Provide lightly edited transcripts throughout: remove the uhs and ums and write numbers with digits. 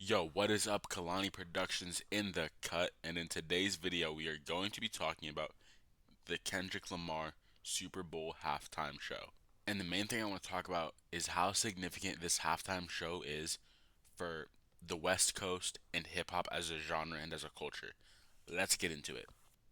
Yo, what is up? Kalani Productions in the cut, and in today's video, we are going to be talking about the Kendrick Lamar Super Bowl halftime show. And the main thing I want to talk about is how significant this halftime show is for the West Coast and hip hop as a genre and as a culture. Let's get into it.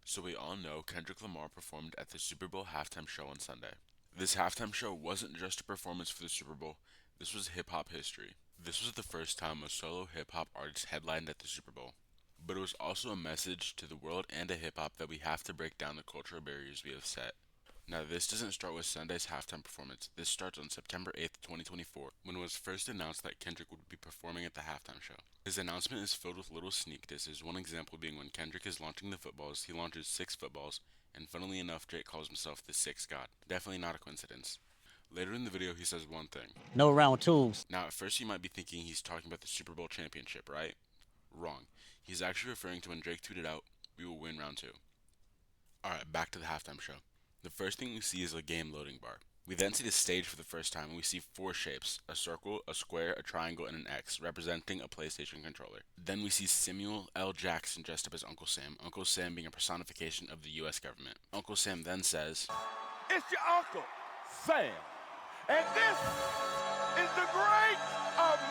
So, we all know Kendrick Lamar performed at the Super Bowl halftime show on Sunday. This halftime show wasn't just a performance for the Super Bowl, this was hip hop history. This was the first time a solo hip hop artist headlined at the Super Bowl. But it was also a message to the world and to hip hop that we have to break down the cultural barriers we have set. Now, this doesn't start with Sunday's halftime performance. This starts on September 8th, 2024, when it was first announced that Kendrick would be performing at the halftime show. His announcement is filled with little sneak disses, one example being when Kendrick is launching the footballs, he launches six footballs, and funnily enough, Drake calls himself the Sixth God. Definitely not a coincidence. Later in the video, he says one thing. No round twos. Now, at first, you might be thinking he's talking about the Super Bowl championship, right? Wrong. He's actually referring to when Drake tweeted out, "We will win round two." Alright, back to the halftime show. The first thing we see is a game loading bar. We then see the stage for the first time and we see four shapes: a circle, a square, a triangle, and an X, representing a PlayStation controller. Then we see Samuel L. Jackson dressed up as Uncle Sam being a personification of the US government. Uncle Sam then says, It's your uncle, Sam. And this is the great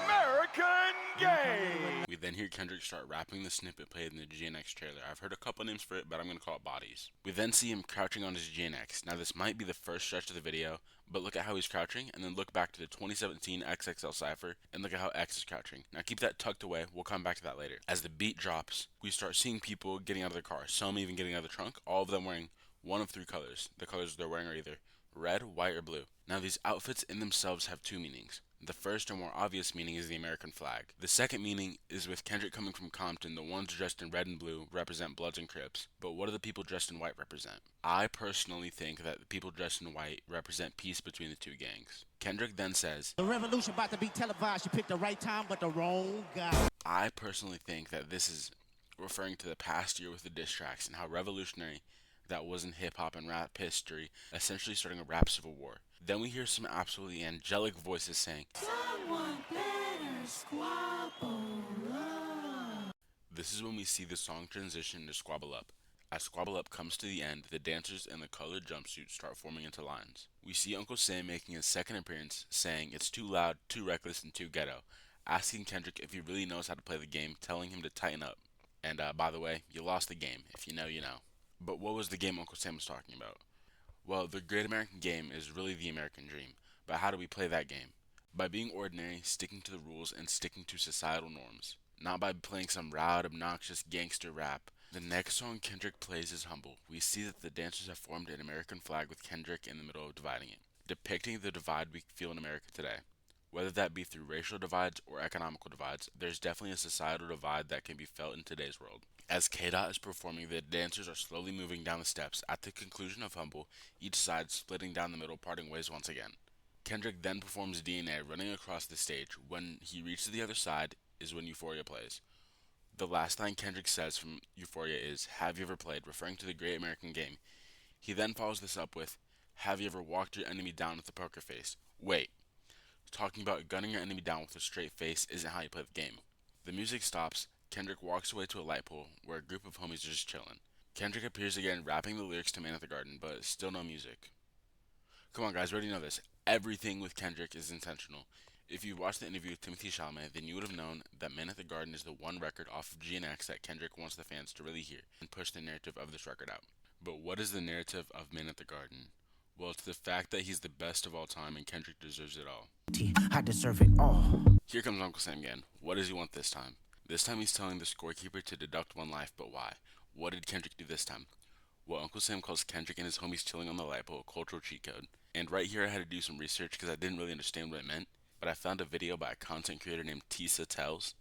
American game. We then hear Kendrick start rapping the snippet played in the GNX trailer. I've heard a couple names for it, but I'm going to call it Bodies. We then see him crouching on his GNX. Now, this might be the first stretch of the video, but look at how he's crouching, and then look back to the 2017 XXL Cypher, and look at how X is crouching. Now, keep that tucked away. We'll come back to that later. As the beat drops, we start seeing people getting out of their cars, some even getting out of the trunk, all of them wearing one of three colors. The colors they're wearing are either red, white, or blue. Now, these outfits in themselves have two meanings. The first and more obvious meaning is the American flag. The second meaning is with Kendrick coming from Compton, the ones dressed in red and blue represent Bloods and Crips. But what do the people dressed in white represent? I personally think that the people dressed in white represent peace between the two gangs. Kendrick then says, The revolution about to be televised. You picked the right time, but the wrong guy. I personally think that this is referring to the past year with the diss tracks and how revolutionary that was in hip hop and rap history, essentially starting a rap civil war. Then we hear some absolutely angelic voices saying, "Someone better squabble up." This is when we see the song transition to Squabble Up. As Squabble Up comes to the end, the dancers in the colored jumpsuits start forming into lines. We see Uncle Sam making his second appearance, saying it's too loud, too reckless, and too ghetto, asking Kendrick if he really knows how to play the game, telling him to tighten up. And by the way, you lost the game. If you know, you know. But what was the game Uncle Sam was talking about? Well, the Great American Game is really the American dream. But how do we play that game? By being ordinary, sticking to the rules, and sticking to societal norms. Not by playing some loud, obnoxious gangster rap. The next song Kendrick plays is Humble. We see that the dancers have formed an American flag with Kendrick in the middle of dividing it, depicting the divide we feel in America today. Whether that be through racial divides or economical divides, there's definitely a societal divide that can be felt in today's world. As K Dot is performing, the dancers are slowly moving down the steps. At the conclusion of Humble, each side splitting down the middle, parting ways once again. Kendrick then performs DNA running across the stage. When he reaches the other side is when Euphoria plays. The last line Kendrick says from Euphoria is, "Have you ever played?" referring to the Great American Game. He then follows this up with, "Have you ever walked your enemy down with a poker face?" Wait, talking about gunning your enemy down with a straight face isn't how you play the game. The music stops. Kendrick walks away to a light pole where a group of homies are just chilling. Kendrick appears again rapping the lyrics to Man at the Garden, but still no music. Come on, guys, we already know this. Everything with Kendrick is intentional. If you watched the interview with Timothy Chalamet, then you would have known that Man at the Garden is the one record off of GNX that Kendrick wants the fans to really hear and push the narrative of this record out. But what is the narrative of Man at the Garden? Well, it's the fact that he's the best of all time and Kendrick deserves it all. I deserve it all. Here comes Uncle Sam again. What does he want this time? This time he's telling the scorekeeper to deduct one life, but why? What did Kendrick do this time? Well, Uncle Sam calls Kendrick and his homies chilling on the light pole a cultural cheat code. And right here I had to do some research because I didn't really understand what it meant, but I found a video by a content creator named Tisa Tells,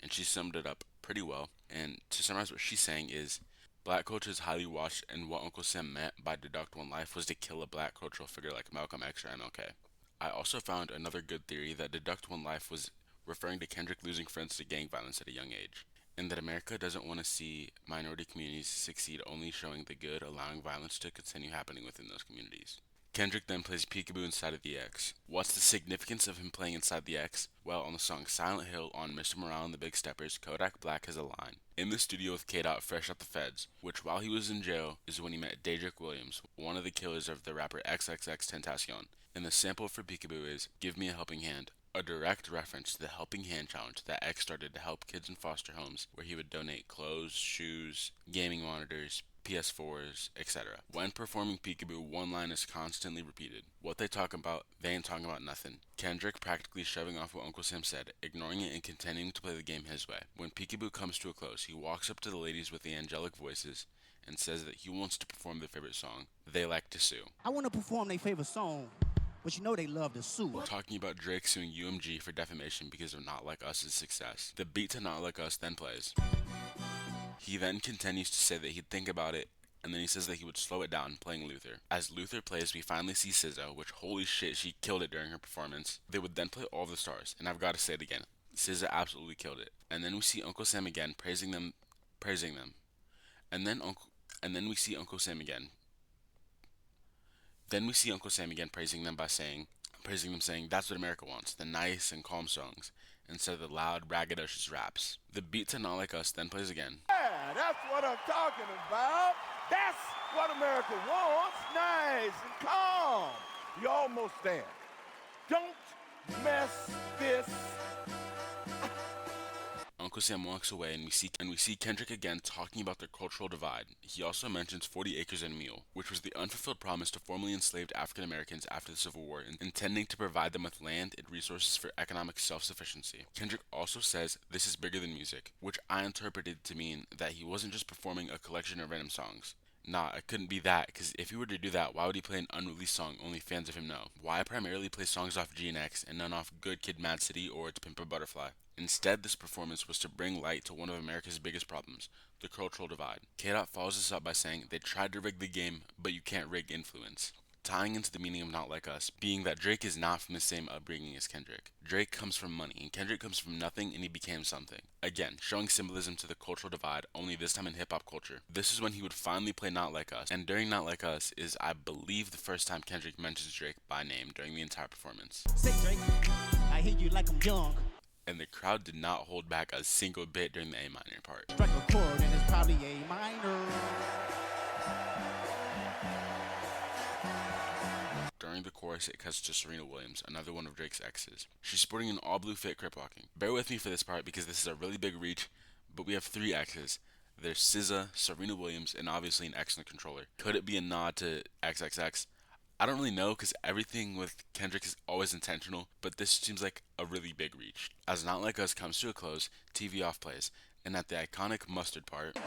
and she summed it up pretty well. And to summarize what she's saying is, black culture is highly watched, and what Uncle Sam meant by deduct one life was to kill a black cultural figure like Malcolm X or MLK. I also found another good theory that deduct one life was referring to Kendrick losing friends to gang violence at a young age, and that America doesn't want to see minority communities succeed, only showing the good, allowing violence to continue happening within those communities. Kendrick then plays Peekaboo inside of the X. What's the significance of him playing inside the X? Well, on the song Silent Hill on Mr. Morale and the Big Steppers, Kodak Black has a line. In the studio with K-Dot fresh out the feds, which while he was in jail is when he met Daedric Williams, one of the killers of the rapper XXX Tentacion. And the sample for Peekaboo is Give Me a Helping Hand, a direct reference to the Helping Hand Challenge that X started to help kids in foster homes, where he would donate clothes, shoes, gaming monitors, PS4s, etc. When performing Peekaboo, one line is constantly repeated. What they talk about, they ain't talking about nothing. Kendrick practically shoving off what Uncle Sam said, ignoring it and continuing to play the game his way. When Peekaboo comes to a close, he walks up to the ladies with the angelic voices and says that he wants to perform their favorite song, They Like to Sue. I want to perform their favorite song, but you know they love to sue. We're talking about Drake suing UMG for defamation because of Not Like Us' success. The beat to Not Like Us then plays. He then continues to say that he'd think about it, and then he says that he would slow it down, playing Luther. As Luther plays, we finally see SZA, which holy shit, she killed it during her performance. They would then play All the Stars, and I've got to say it again, SZA absolutely killed it. And then we see Uncle Sam again praising them, and then we see Uncle Sam again. Then we see Uncle Sam again praising them saying that's what America wants, the nice and calm songs, instead of the loud, braggadocious raps. The beat to Not Like Us then plays again. Yeah, that's what I'm talking about. That's what America wants. Nice and calm. You almost there. Don't mess this. Uncle Sam walks away, and we see Kendrick again talking about their cultural divide. He also mentions 40 acres and a mule, which was the unfulfilled promise to formerly enslaved African Americans after the Civil War, intending to provide them with land and resources for economic self-sufficiency. Kendrick also says this is bigger than music, which I interpreted to mean that he wasn't just performing a collection of random songs. Nah, it couldn't be that, because if he were to do that, why would he play an unreleased song only fans of him know? Why primarily play songs off GNX and none off Good Kid Mad City or To Pimp a Butterfly? Instead, this performance was to bring light to one of America's biggest problems, the cultural divide. K-Dot follows this up by saying, they tried to rig the game, but you can't rig influence. Tying into the meaning of Not Like Us, being that Drake is not from the same upbringing as Kendrick. Drake comes from money, and Kendrick comes from nothing, and he became something. Again, showing symbolism to the cultural divide, only this time in hip-hop culture. This is when he would finally play Not Like Us, and during Not Like Us is, I believe, the first time Kendrick mentions Drake by name during the entire performance. Say Drake, I hear you like I'm young. And the crowd did not hold back a single bit during the A minor part. Strike a chord and it's probably A minor. During the chorus, it cuts to Serena Williams, another one of Drake's exes. She's sporting an all-blue fit crip walking. Bear with me for this part because this is a really big reach, but we have 3 exes. There's SZA, Serena Williams, and obviously an X in the controller. Could it be a nod to XXX? I don't really know because everything with Kendrick is always intentional, but this seems like a really big reach. As Not Like Us comes to a close, TV Off plays, and at the iconic Mustard part,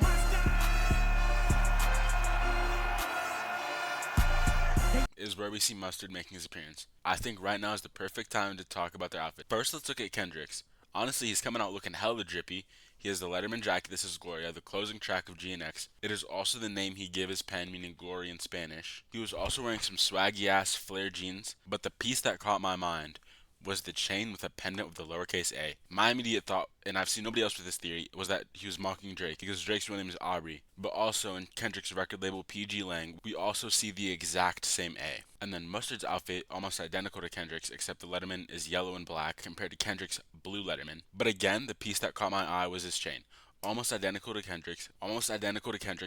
is where we see Mustard making his appearance. I think right now is the perfect time to talk about their outfit. First, let's look at Kendrick's. Honestly, he's coming out looking hella drippy. He has the Letterman jacket, This Is Gloria, the closing track of GNX. It is also the name he gave his pen, meaning glory in Spanish. He was also wearing some swaggy ass flare jeans, but the piece that caught my mind was the chain with a pendant with the lowercase a. My immediate thought, and I've seen nobody else with this theory, was that he was mocking Drake because Drake's real name is Aubrey. But also in Kendrick's record label PG Lang, we also see the exact same A. And then Mustard's outfit, almost identical to Kendrick's, except the Letterman is yellow and black compared to Kendrick's blue Letterman. But again, the piece that caught my eye was his chain. Almost identical to Kendrick's,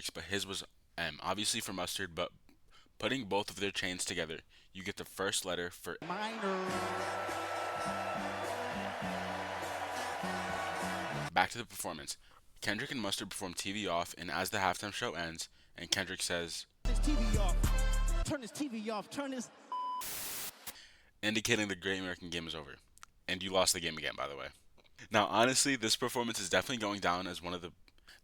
but his was M. Obviously for Mustard, but putting both of their chains together, you get the first letter for Minor. Back to the performance. Kendrick and Mustard perform TV Off, and as the halftime show ends, and Kendrick says, This TV off. Turn this TV off. Turn this. indicating the Great American Game is over. And you lost the game again, by the way. Now, honestly, this performance is definitely going down as one of the...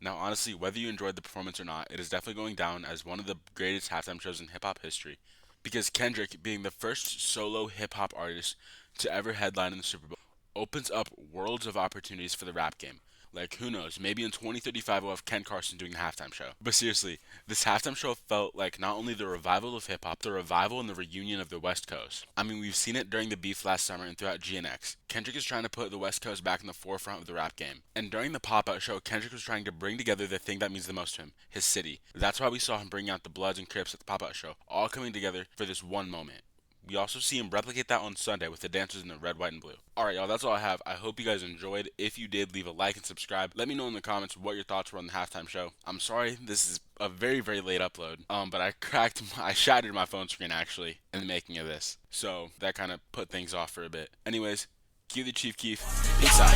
Now, honestly, whether you enjoyed the performance or not, it is definitely going down as one of the greatest halftime shows in hip-hop history. Because Kendrick, being the first solo hip-hop artist to ever headline in the Super Bowl, opens up worlds of opportunities for the rap game. Like, who knows? Maybe in 2035 we'll have Ken Carson doing the halftime show. But seriously, this halftime show felt like not only the revival of hip hop, the revival and the reunion of the West Coast. I mean, we've seen it during the beef last summer and throughout GNX. Kendrick is trying to put the West Coast back in the forefront of the rap game. And during the pop-out show, Kendrick was trying to bring together the thing that means the most to him, his city. That's why we saw him bring out the Bloods and Crips at the pop-out show, all coming together for this one moment. We also see him replicate that on Sunday with the dancers in the red, white, and blue. Alright, y'all, that's all I have. I hope you guys enjoyed. If you did, leave a like and subscribe. Let me know in the comments what your thoughts were on the halftime show. I'm sorry, this is a very, very late upload. But I shattered my phone screen, actually, in the making of this. So, that kind of put things off for a bit. Anyways, cue the Chief Keef. Peace out.